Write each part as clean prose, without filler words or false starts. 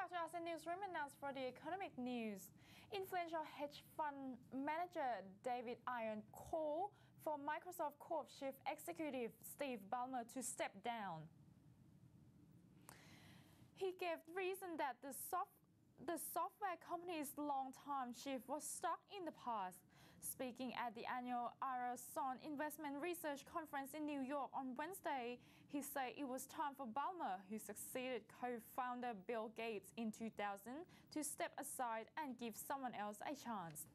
back to ASEAN Newsroom and now for the economic news. Influential hedge fund manager David Iron called for Microsoft Corp chief executive Steve Ballmer to step down. He gave the reason that the software company's longtime chief was stuck in the past. Speaking at the annual Arason Investment Research Conference in New York on Wednesday, he said it was time for Ballmer, who succeeded co-founder Bill Gates in 2000, to step aside and give someone else a chance.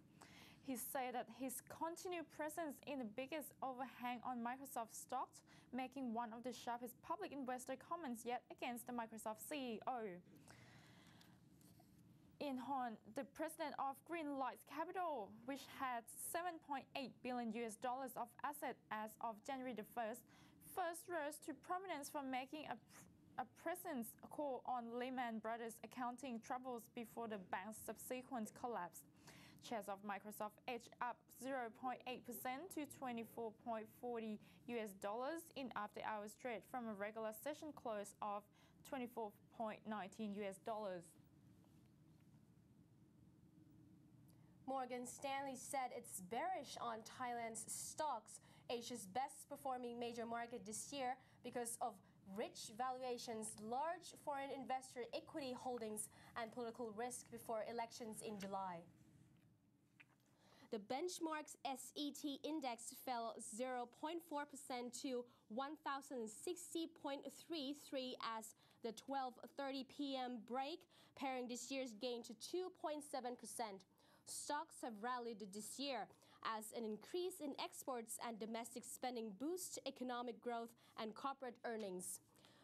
He said that his continued presence in the biggest overhang on Microsoft stocks, making one of the sharpest public investor comments yet against the Microsoft CEO. In Horn, the president of Greenlight Capital, which had $7.8 billion of assets as of January the 1st, first rose to prominence for making a presence call on Lehman Brothers accounting troubles before the bank's subsequent collapse. Shares of Microsoft edged up 0.8% to $24.40 in after-hours trade from a regular session close of $24.19. Morgan Stanley said it's bearish on Thailand's stocks, Asia's best performing major market this year, because of rich valuations, large foreign investor equity holdings, and political risk before elections in July. The benchmark's SET index fell 0.4% to 1,060.33 as the 12:30 p.m. break, paring this year's gain to 2.7%. Stocks have rallied this year as an increase in exports and domestic spending boost economic growth and corporate earnings.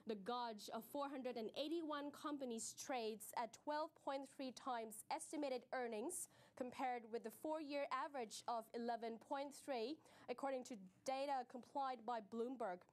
The gauge of 481 companies trades at 12.3 times estimated earnings, compared with the four-year average of 11.3, according to data complied by Bloomberg.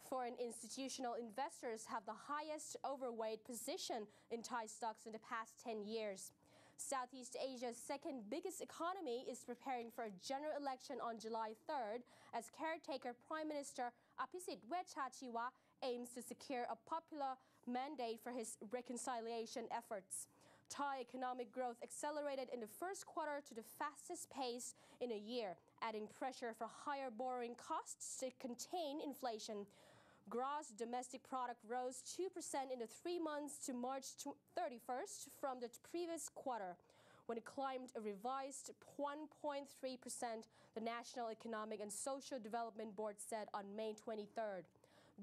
Foreign institutional investors have the highest overweight position in Thai stocks in the past 10 years. Southeast Asia's second biggest economy is preparing for a general election on July 3rd as caretaker Prime Minister Apisit Wechchachiwa aims to secure a popular mandate for his reconciliation efforts. Thai economic growth accelerated in the first quarter to the fastest pace in a year, adding pressure for higher borrowing costs to contain inflation. Gross domestic product rose 2% in the 3 months to March 31st from the previous quarter, when it climbed a revised 1.3%, the National Economic and Social Development Board said on May 23rd.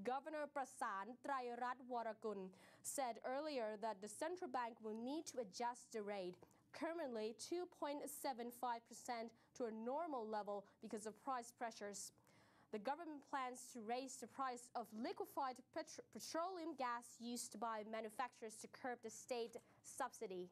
Governor Prasan Trairatwarakul said earlier that the central bank will need to adjust the rate, currently 2.75%, to a normal level because of price pressures. The government plans to raise the price of liquefied petroleum gas used by manufacturers to curb the state subsidy.